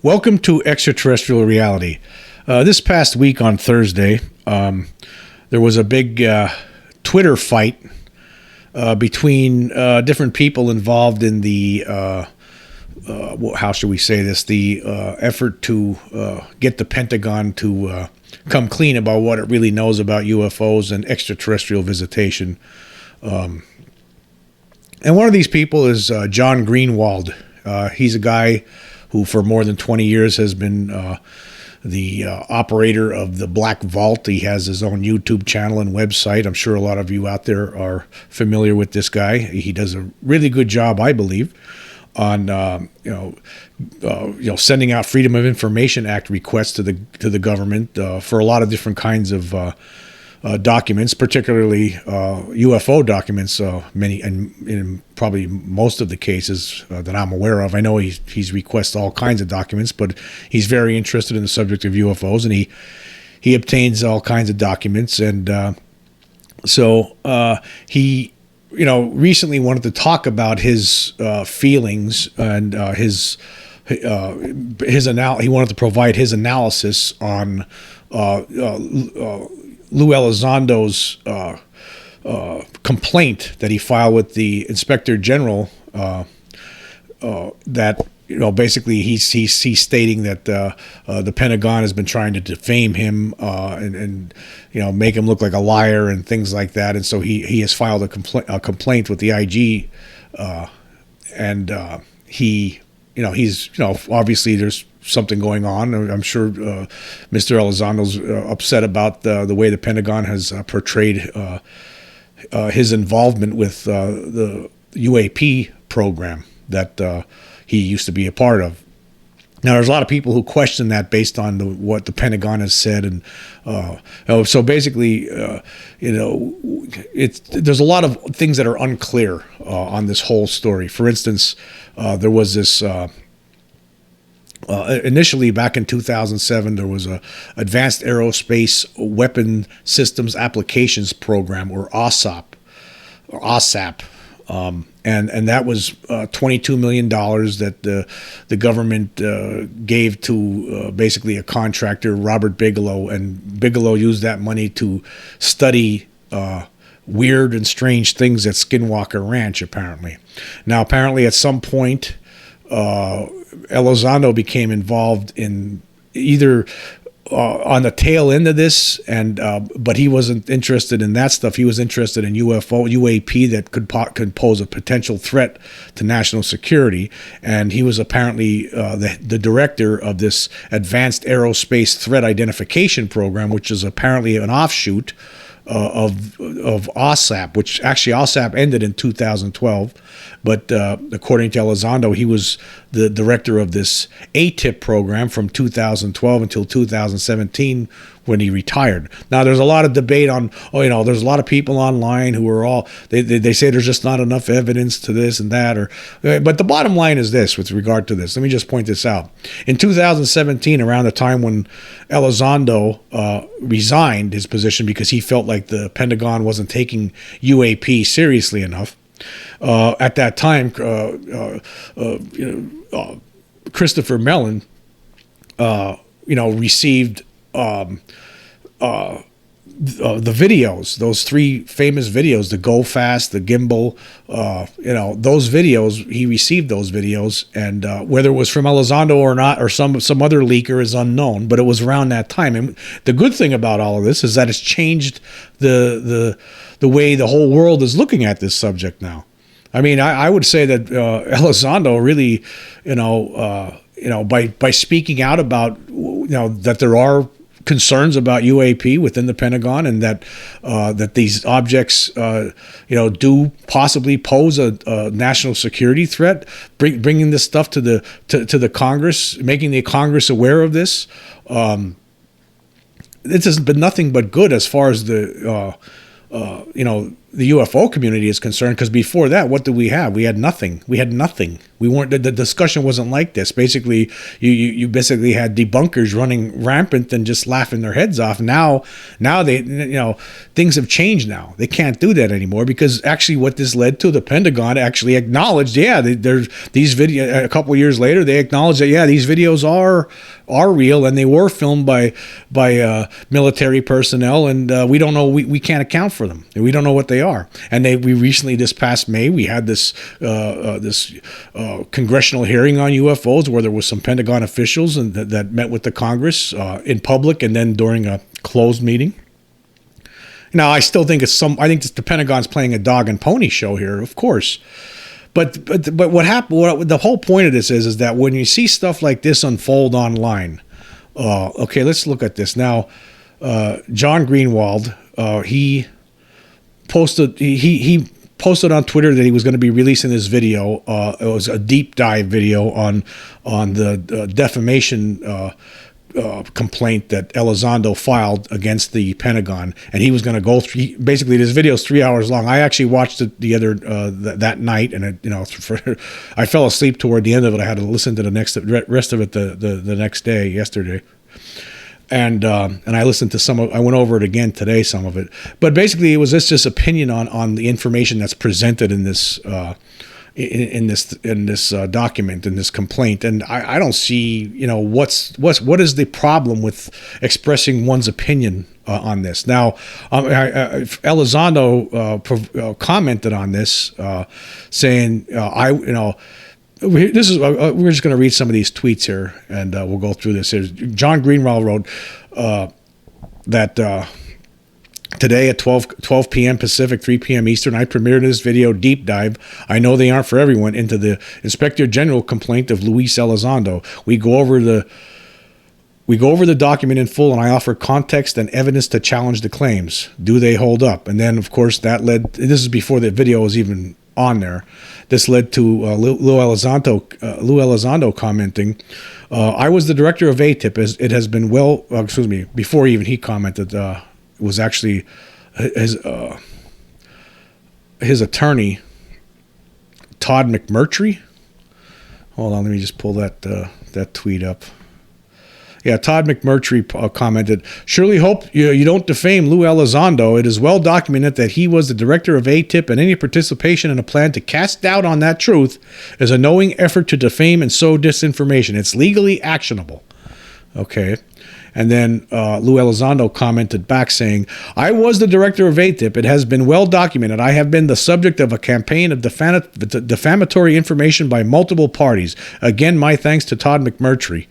Welcome to Extraterrestrial Reality. This past week on Thursday, there was a big Twitter fight between different people involved in the, how should we say this, the effort to get the Pentagon to come clean about what it really knows about UFOs and extraterrestrial visitation. And one of these people is John Greenwald. He's a guy who for more than 20 years has been the operator of the Black Vault. He has his own YouTube channel and website. I'm sure a lot of you out there are familiar with this guy. He does a really good job, I believe, on sending out Freedom of Information Act requests to the government for a lot of different kinds of documents, particularly UFO documents. Many and in probably most of the cases that I'm aware of. I know he's requests all kinds of documents, but he's very interested in the subject of UFOs, and he obtains all kinds of documents. And so he recently wanted to talk about his feelings and he wanted to provide his analysis on Lou Elizondo's complaint that he filed with the Inspector General, that basically he's stating that the Pentagon has been trying to defame him and make him look like a liar and things like that, and so he has filed a complaint with the IG, and he's obviously there's something going on. I'm sure Mr. Elizondo's upset about the way the Pentagon has portrayed his involvement with the UAP program that he used to be a part of. Now, there's a lot of people who question that based on what the Pentagon has said, and so basically, there's a lot of things that are unclear on this whole story. For instance, there was this. Initially, back in 2007, there was a Advanced Aerospace Weapon Systems Applications Program, or ASAP, and that was $22 million that the government gave to basically a contractor, Robert Bigelow, and Bigelow used that money to study weird and strange things at Skinwalker Ranch, apparently. Now, apparently, at some point, Elizondo became involved in either on the tail end of this, but he wasn't interested in that stuff. He was interested in UAP that could pose a potential threat to national security, and he was apparently the director of this Advanced Aerospace Threat Identification Program, which is apparently an offshoot of ASAP, which actually ASAP ended in 2012. But according to Elizondo, he was the director of this AATIP program from 2012 until 2017 when he retired. Now, there's a lot of debate on, there's a lot of people online who are all, they say there's just not enough evidence to this and that. But the bottom line is this with regard to this. Let me just point this out. In 2017, around the time when Elizondo resigned his position because he felt like the Pentagon wasn't taking UAP seriously enough, at that time, Christopher Mellon, received the videos, those three famous videos, the Go Fast, the Gimbal, those videos. He received those videos, and whether it was from Elizondo or not, or some other leaker is unknown. But it was around that time. And the good thing about all of this is that it's changed the way the whole world is looking at this subject now. I mean, I would say that Elizondo really, by speaking out about, that there are concerns about UAP within the Pentagon, and that these objects, do possibly pose a national security threat. Bringing this stuff to the Congress, making the Congress aware of this. This has been nothing but good as far as the the UFO community is concerned, because before that, what did we have? We had nothing. We weren't. The discussion wasn't like this. Basically, you basically had debunkers running rampant and just laughing their heads off. Now they, things have changed. Now they can't do that anymore, because actually, what this led to, the Pentagon actually acknowledged, there's these video. A couple of years later, they acknowledged that these videos are real, and they were filmed by military personnel, and we don't know. We can't account for them. We don't know what they are. And we recently, this past May, we had this congressional hearing on UFOs, where there was some Pentagon officials and that met with the Congress in public, and then during a closed meeting. Now, I still think I think the Pentagon's playing a dog and pony show here, of course. But what happened? The whole point of this is that when you see stuff like this unfold online, okay, let's look at this now. John Greenwald, he posted on Twitter that he was going to be releasing this video. It was a deep dive video on the defamation complaint that Elizondo filed against the Pentagon, and he was going to go through. Basically, this video is 3 hours long. I actually watched it the other that night, and I fell asleep toward the end of it. I had to listen to the rest of it the next day, yesterday. And I listened to some of. I went over it again today, some of it. But basically, it was just opinion on the information that's presented in this in this document, in this complaint. And I don't see what is the problem with expressing one's opinion on this. Now, Elizondo commented on this, saying we're just going to read some of these tweets here, and we'll go through this. Here's John Greenwald wrote that today at 12 p.m. Pacific, 3 p.m. Eastern, I premiered this video deep dive. I know they aren't for everyone, into the Inspector General complaint of Luis Elizondo. We go over the document in full, and I offer context and evidence to challenge the claims. Do they hold up? And then, of course, that led. This is before the video was even on there. This led to Lou Elizondo commenting, I was the director of AATIP, as it has been before even he commented, it was actually his attorney, Todd McMurtry. Hold on, let me just pull that tweet up. Yeah, Todd McMurtry commented, surely hope you don't defame Lou Elizondo. It is well documented that he was the director of AATIP, and any participation in a plan to cast doubt on that truth is a knowing effort to defame and sow disinformation. It's legally actionable. Okay. And then Lou Elizondo commented back saying, I was the director of AATIP. It has been well documented. I have been the subject of a campaign of defamatory information by multiple parties. Again, my thanks to Todd McMurtry.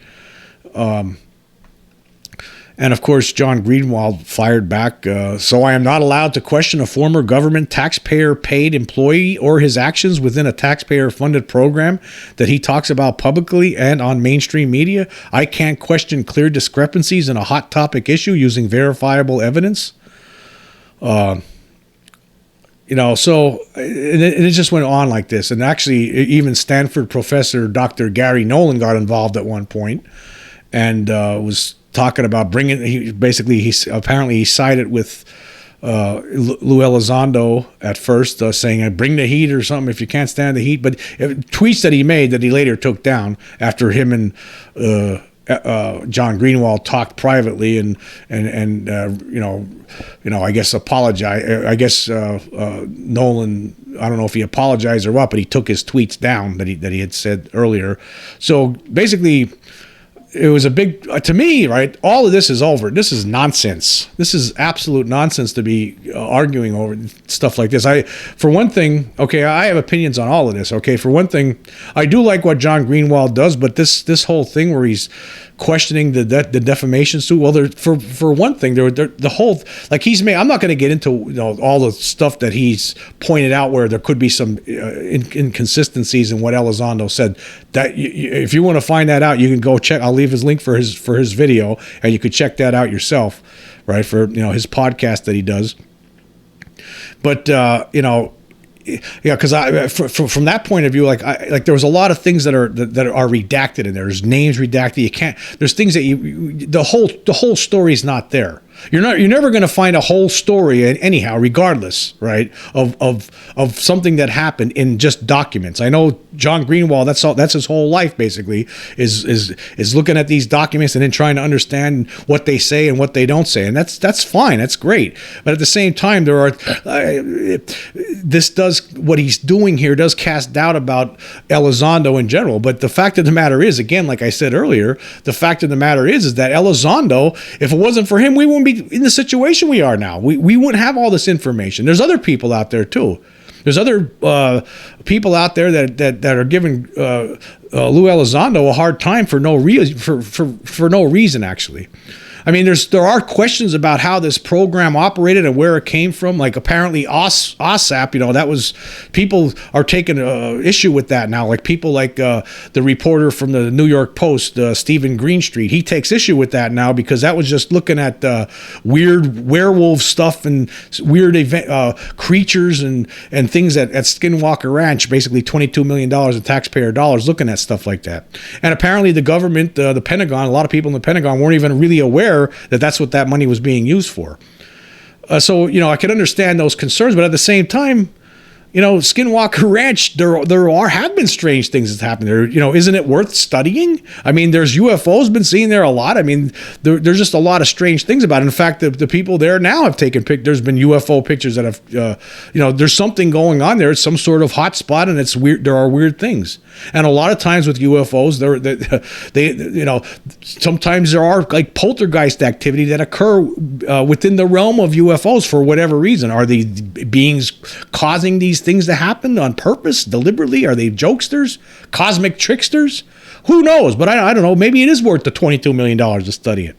And of course, John Greenwald fired back. So I am not allowed to question a former government taxpayer-paid employee or his actions within a taxpayer-funded program that he talks about publicly and on mainstream media. I can't question clear discrepancies in a hot topic issue using verifiable evidence. So it just went on like this. And actually, even Stanford professor Dr. Gary Nolan got involved at one point and was talking about he sided with Lou Elizondo at first, saying, bring the heat or something if you can't stand the heat. But tweets that he made that he later took down after him and John Greenwald talked privately and I guess apologize. I guess Nolan, I don't know if he apologized or what, but he took his tweets down that he had said earlier. So basically, it was a big, to me, right, all of this is over. This is nonsense. This is absolute nonsense to be arguing over stuff like this. For one thing, okay, I have opinions on all of this. Okay, for one thing, I do like what John Greenwald does, but this whole thing where he's questioning the defamation suit. Well, for one thing, the whole, like, he's made. I'm not going to get into all the stuff that he's pointed out where there could be some inconsistencies in what Elizondo said. That if you want to find that out, you can go check. I'll leave his link for his video, and you could check that out yourself, right? For his podcast that he does. But yeah, because from that point of view, like there was a lot of things that are redacted in there. There's names redacted. You can't. There's things that the whole story's not there. You're never going to find a whole story anyhow, regardless, right, of something that happened in just documents. I know John Greenwald, that's his whole life basically, is looking at these documents and then trying to understand what they say and what they don't say, and that's fine, that's great. But at the same time, there are what he's doing here does cast doubt about Elizondo in general. But the fact of the matter is, again, like I said earlier, the fact of the matter is that Elizondo, if it wasn't for him, we wouldn't be in the situation we are now. We wouldn't have all this information. There's other people out there too. There's other people out there that are giving Lou Elizondo a hard time for no reason. For no reason, actually. I mean, there are questions about how this program operated and where it came from. Like apparently AATIP, that was, people are taking issue with that now. Like people like the reporter from the New York Post, Stephen Greenstreet, he takes issue with that now because that was just looking at weird werewolf stuff and weird creatures and things at Skinwalker Ranch, basically $22 million in taxpayer dollars looking at stuff like that. And apparently the government, the Pentagon, a lot of people in the Pentagon weren't even really aware that that's what that money was being used for. So I could understand those concerns, but at the same time, Skinwalker Ranch, there have been strange things that's happened there. Isn't it worth studying? I mean, there's UFOs been seen there a lot. I mean, there's just a lot of strange things about it. In fact, the people there now have taken there's been UFO pictures that have, there's something going on there. It's some sort of hot spot, and it's weird. There are weird things, and a lot of times with UFOs, sometimes there are like poltergeist activity that occur within the realm of UFOs for whatever reason. Are the beings causing these things to happen on purpose, deliberately? Are they jokesters, cosmic tricksters? Who knows? But I don't know. Maybe it is worth the $22 million to study it.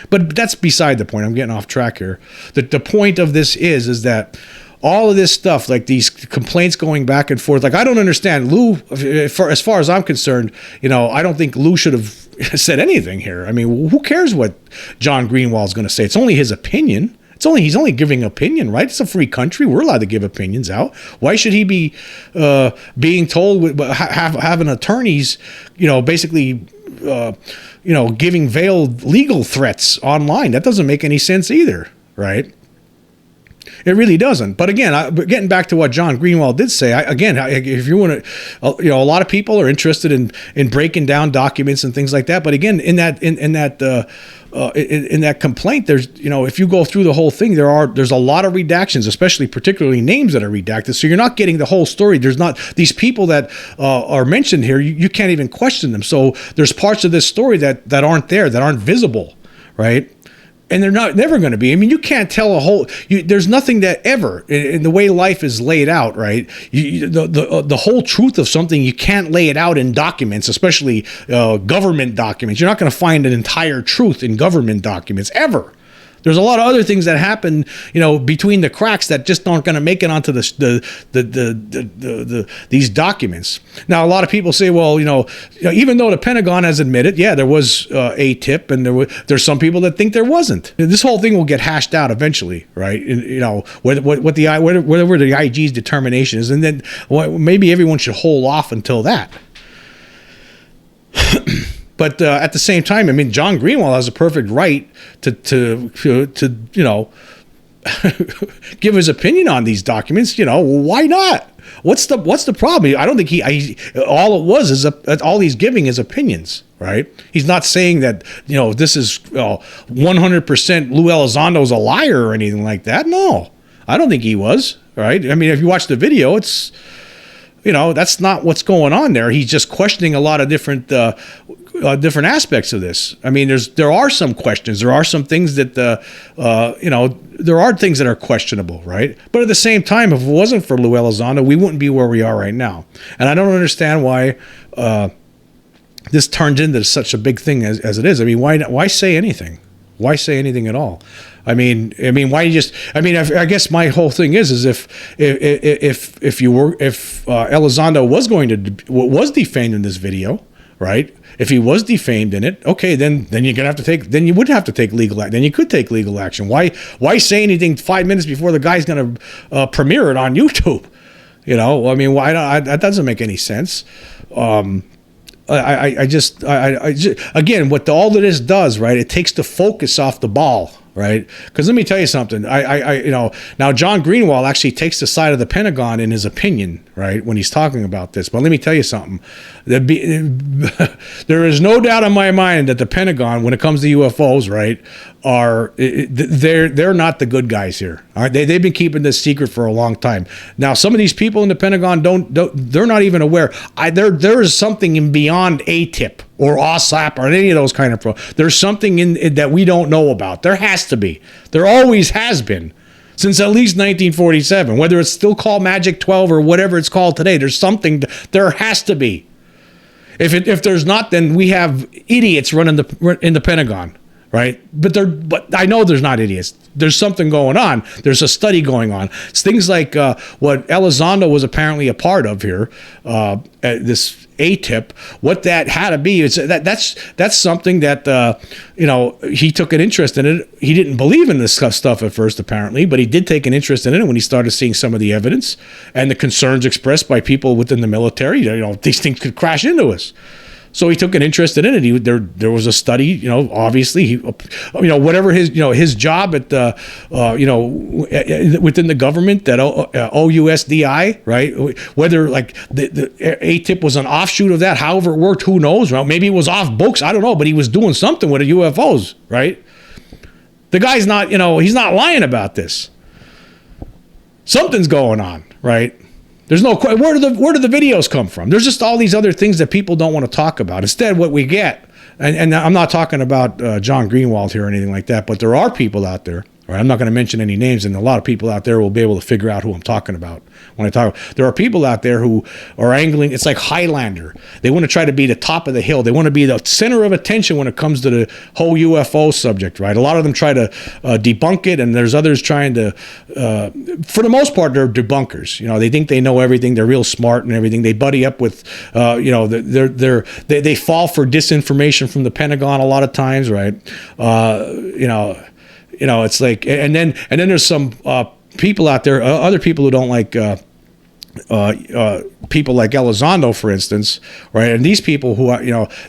But that's beside the point. I'm getting off track here. The point of this is that all of this stuff, like these complaints going back and forth, like I don't understand. Lou, as far as I'm concerned, I don't think Lou should have said anything here. I mean, who cares what John Greenwald's going to say? It's only his opinion. He's only giving opinion, right? It's a free country. We're allowed to give opinions out. Why should he be being told, having attorneys, basically, giving veiled legal threats online? That doesn't make any sense either, right? It really doesn't. But again, getting back to what John Greenwald did say, if you want to, a lot of people are interested in breaking down documents and things like that. But again, in that complaint, there's, if you go through the whole thing, there's a lot of redactions, particularly names that are redacted. So you're not getting the whole story. There's not these people that are mentioned here. You can't even question them. So there's parts of this story that aren't there, that aren't visible, right? And they're never going to be. I mean, you can't tell there's nothing that ever, in the way life is laid out, right? The whole truth of something, you can't lay it out in documents, especially government documents. You're not going to find an entire truth in government documents, ever. There's a lot of other things that happen, between the cracks that just aren't going to make it onto these documents. Now, a lot of people say, well, even though the Pentagon has admitted, there was AATIP, and there's some people that think there wasn't. This whole thing will get hashed out eventually, right? Whatever the IG's determination is, and then maybe everyone should hold off until that. But at the same time, I mean, John Greenwald has a perfect right to give his opinion on these documents. Why not? What's the problem? I don't think all he's giving is opinions, right? He's not saying that, this is 100% Lou Elizondo's a liar or anything like that. No, I don't think he was, right? I mean, if you watch the video, it's, that's not what's going on there. He's just questioning a lot of different aspects of this. I mean, there are some questions. There are some things that there are things that are questionable, right? But at the same time, if it wasn't for Lou Elizondo, we wouldn't be where we are right now. And I don't understand why this turned into such a big thing as it is. I mean, why say anything? Why say anything at all? I mean, why just? I mean, I guess my whole thing is if Elizondo was defamed in this video, right? If he was defamed in it, okay, then you're gonna have to take. Then you would have to take legal action. Then you could take legal action. Why say anything 5 minutes before the guy's gonna premiere it on YouTube? I mean, that doesn't make any sense. I just again, what all of this does, right? It takes the focus off the ball, right? Because let me tell you something. Now John Greenwald actually takes the side of the Pentagon in his opinion, right, when he's talking about this. But let me tell you something. There is no doubt in my mind that the Pentagon, when it comes to UFOs, right, they're not the good guys here. All right, they've been keeping this secret for a long time. Now, some of these people in the Pentagon they're not even aware. There is something beyond AATIP or AATIP or any of those kind of there's something in that we don't know about. There has to be. There always has been. Since at least 1947, whether it's still called Magic 12 or whatever it's called today, there's something, there has to be. If there's not, then we have idiots running in the Pentagon, right? But I know there's not idiots. There's something going on. There's a study going on. It's things like what Elizondo was apparently a part of here, this AATIP. What that had to be is that's something that he took an interest in it. He didn't believe in this stuff at first, apparently, but he did take an interest in it when he started seeing some of the evidence and the concerns expressed by people within the military. These things could crash into us. So he took an interest in it. There was a study. Obviously, whatever his job at within the government, that OUSDI, right? Whether like the AATIP was an offshoot of that, however it worked, who knows? Well, maybe it was off books. I don't know, but he was doing something with the UFOs, right? The guy's not, he's not lying about this. Something's going on, right? There's no question. Where do the videos come from? There's just all these other things that people don't want to talk about. Instead, what we get, and I'm not talking about John Greenwald here or anything like that, but there are people out there, right? I'm not going to mention any names, and a lot of people out there will be able to figure out who I'm talking about when I talk. There are people out there who are angling. It's like Highlander. They want to try to be the top of the hill. They want to be the center of attention when it comes to the whole UFO subject, right? A lot of them try to debunk it, and there's others trying to, for the most part, they're debunkers. They think they know everything. They're real smart and everything. They buddy up with, they fall for disinformation from the Pentagon a lot of times, right? It's like, and then there's some people out there, other people who don't like people like Elizondo, for instance, right? And these people who are,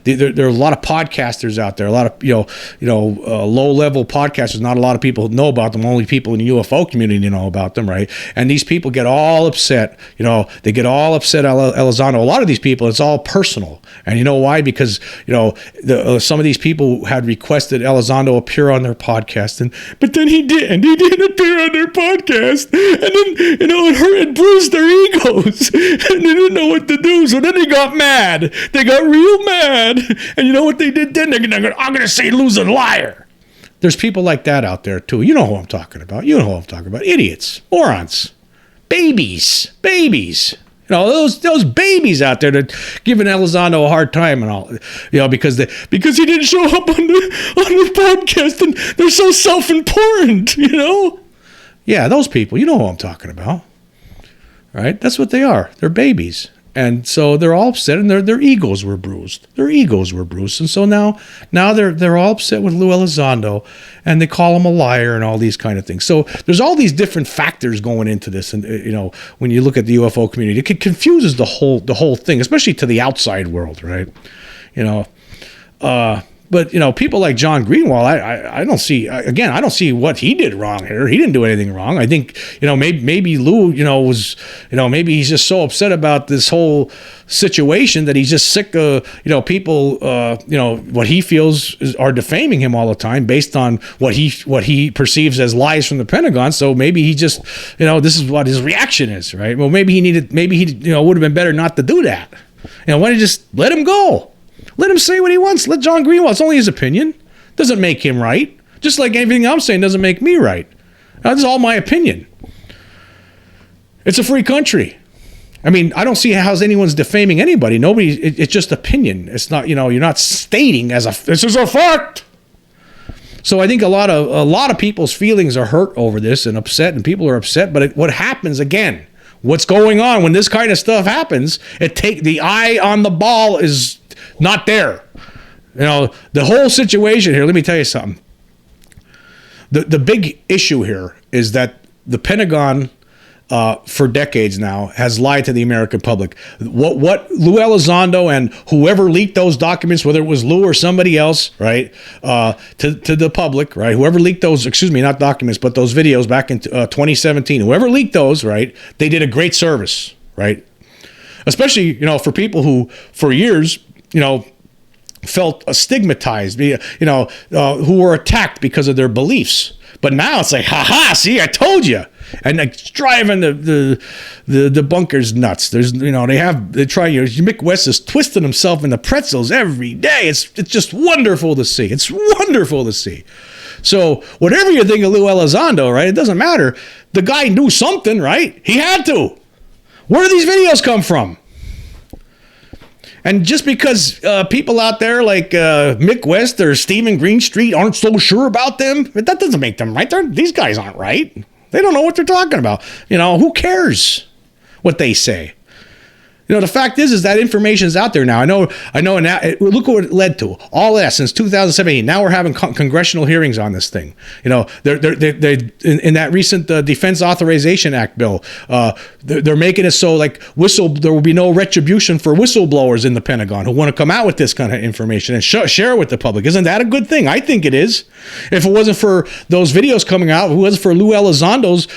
there are a lot of podcasters out there, a lot of low-level podcasters. Not a lot of people know about them. Only people in the UFO community know about them, right? And these people get all upset. They get all upset at Elizondo. A lot of these people, it's all personal, and you know why? Because some of these people had requested Elizondo appear on their podcast, but then he didn't. He didn't appear on their podcast, and then it hurt and bruised their egos, and they didn't know what to do. So then they got mad. They got real mad, and you know what they did then? I'm going to say loser liar. There's people like that out there too. You know who I'm talking about. Idiots, morons, babies. Those babies out there that giving Elizondo a hard time and all, because he didn't show up on the podcast, and they're so self-important, Yeah, those people. You know who I'm talking about. Right? That's what they are. They're babies. And so they're all upset, and their egos were bruised. And so now they're all upset with Lou Elizondo, and they call him a liar and all these kind of things. So there's all these different factors going into this, and when you look at the UFO community, it confuses the whole thing, especially to the outside world, right? But people like John Greenwald, I don't see. Again, I don't see what he did wrong here. He didn't do anything wrong. I think maybe Lou was maybe he's just so upset about this whole situation that he's just sick of people what he feels are defaming him all the time based on what he perceives as lies from the Pentagon. So maybe he just this is what his reaction is, right? Well, maybe he would have been better not to do that. Why don't you just let him go? Let him say what he wants. Let John Greenwald. It's only his opinion. Doesn't make him right. Just like anything I'm saying doesn't make me right. This is all my opinion. It's a free country. I mean, I don't see how anyone's defaming anybody. It's just opinion. It's not, you're not stating this is a fact. So I think a lot of people's feelings are hurt over this and upset, and people are upset. But what happens again? What's going on when this kind of stuff happens? The eye on the ball is not there. The whole situation here, let me tell you something. The big issue here is that the Pentagon for decades now, has lied to the American public. What Lou Elizondo and whoever leaked those documents, whether it was Lou or somebody else, right, to the public, right, whoever leaked those, excuse me, not documents, but those videos back in 2017, whoever leaked those, right, they did a great service, right, especially, for people who for years, felt stigmatized, who were attacked because of their beliefs. But now it's like, see, I told you. And it's driving the bunkers nuts. There's, they try, Mick West is twisting himself in the pretzels every day. It's just wonderful to see. It's wonderful to see. So whatever you think of Lou Elizondo, right, it doesn't matter. The guy knew something, right? He had to. Where do these videos come from? And just because people out there like Mick West or Stephen Greenstreet aren't so sure about them, that doesn't make them right. These guys aren't right. They don't know what they're talking about. Who cares what they say? The fact is that information is out there now. I know. And look what it led to. All that since 2017. Now we're having congressional hearings on this thing. They're in that recent Defense Authorization Act bill. They're making it so like there will be no retribution for whistleblowers in the Pentagon who want to come out with this kind of information and share it with the public. Isn't that a good thing? I think it is. If it wasn't for those videos coming out, if it wasn't for Lou Elizondo's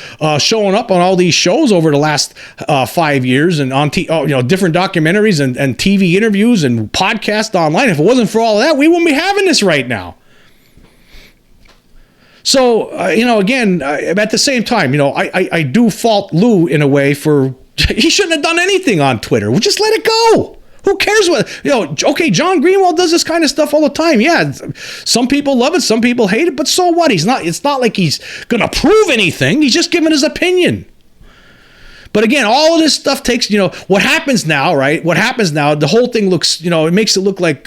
showing up on all these shows over the last 5 years and on different documentaries and TV interviews and podcasts online. If it wasn't for all of that, we wouldn't be having this right now. So, again, at the same time, I do fault Lou in a way for, he shouldn't have done anything on Twitter. We'll just let it go. Who cares what, okay, John Greenwald does this kind of stuff all the time. Yeah, some people love it, some people hate it, but so what? It's not like he's going to prove anything. He's just giving his opinion. But again, all of this stuff takes, what happens now, right? What happens now, the whole thing looks, it makes it look like,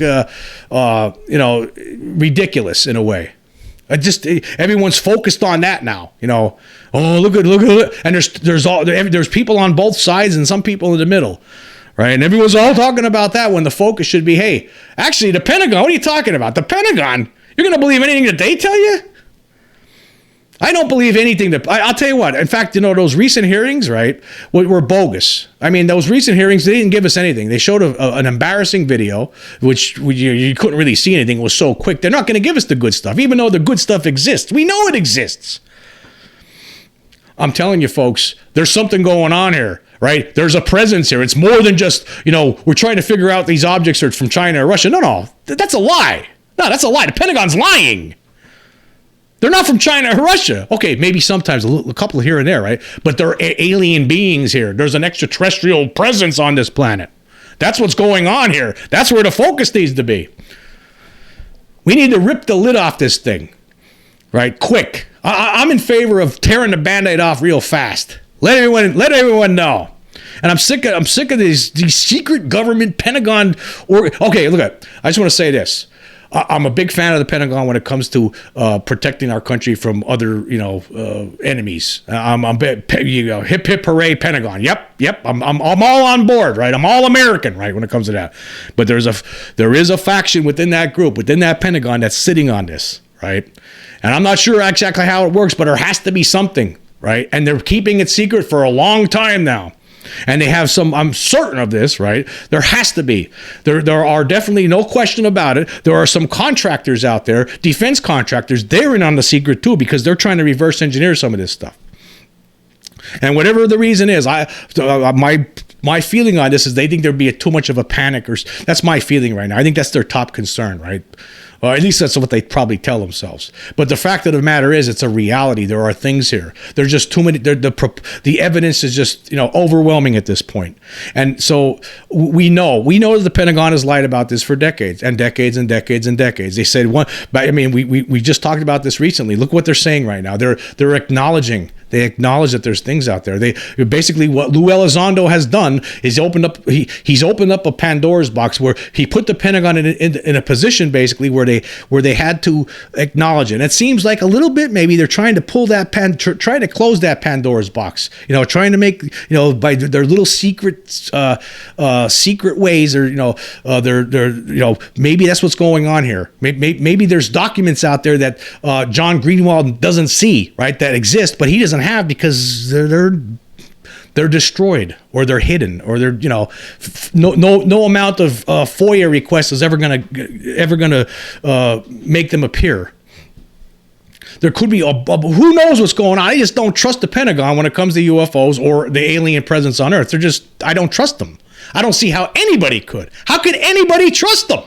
ridiculous in a way. Everyone's focused on that now, oh, look at it. And there's people on both sides and some people in the middle, right? And everyone's all talking about that when the focus should be, hey, actually the Pentagon, what are you talking about? The Pentagon, you're going to believe anything that they tell you? I don't believe anything I'll tell you what, in fact, those recent hearings, right, were bogus. I mean, those recent hearings, they didn't give us anything. They showed an embarrassing video, which you couldn't really see anything. It was so quick. They're not going to give us the good stuff, even though the good stuff exists. We know it exists. I'm telling you, folks, there's something going on here, right? There's a presence here. It's more than just, we're trying to figure out these objects are from China or Russia. No, that's a lie. No, that's a lie. The Pentagon's lying. They're not from China or Russia. Okay, maybe sometimes a couple here and there, right? But they're alien beings here. There's an extraterrestrial presence on this planet. That's what's going on here. That's where the focus needs to be. We need to rip the lid off this thing, right? Quick. I'm in favor of tearing the Band-Aid off real fast. Let everyone know. And I'm sick of these secret government Pentagon. Okay, look at. I just want to say this. I'm a big fan of the Pentagon when it comes to protecting our country from other, enemies. I'm hip hip hooray Pentagon. Yep. I'm all on board, right? I'm all American, right? When it comes to that. But there is a faction within that group, within that Pentagon, that's sitting on this, right? And I'm not sure exactly how it works, but there has to be something, right? And they're keeping it secret for a long time now. And they have I'm certain of this, right? There has to be. There are definitely, no question about it. There are some contractors out there, defense contractors, they're in on the secret too, because they're trying to reverse engineer some of this stuff. And whatever the reason is, my feeling on this is they think there'd be too much of a panic, or that's my feeling right now. I think that's their top concern, right? Or at least that's what they probably tell themselves. But the fact of the matter is, it's a reality. There are things here. There's just too many. The evidence is just overwhelming at this point. And so we know that the Pentagon has lied about this for decades and decades and decades and decades. They said one. But I mean, we just talked about this recently. Look what they're saying right now. They're acknowledging. They acknowledge that there's things out there. They basically, what Lou Elizondo has done is he's opened up a Pandora's box where he put the Pentagon in a position basically where they had to acknowledge it. And it seems like a little bit maybe they're trying to pull that trying to close that Pandora's box. Trying to make by their little secret ways, or they're maybe that's what's going on here. Maybe there's documents out there that John Greenwald doesn't see, right, that exist, but he doesn't have because they're they're destroyed, or they're hidden, or they're, no amount of FOIA request is ever gonna make them appear. There could be who knows what's going on. I just don't trust the Pentagon when it comes to UFOs or the alien presence on Earth. I don't trust them. I don't see how anybody could. How could anybody trust them?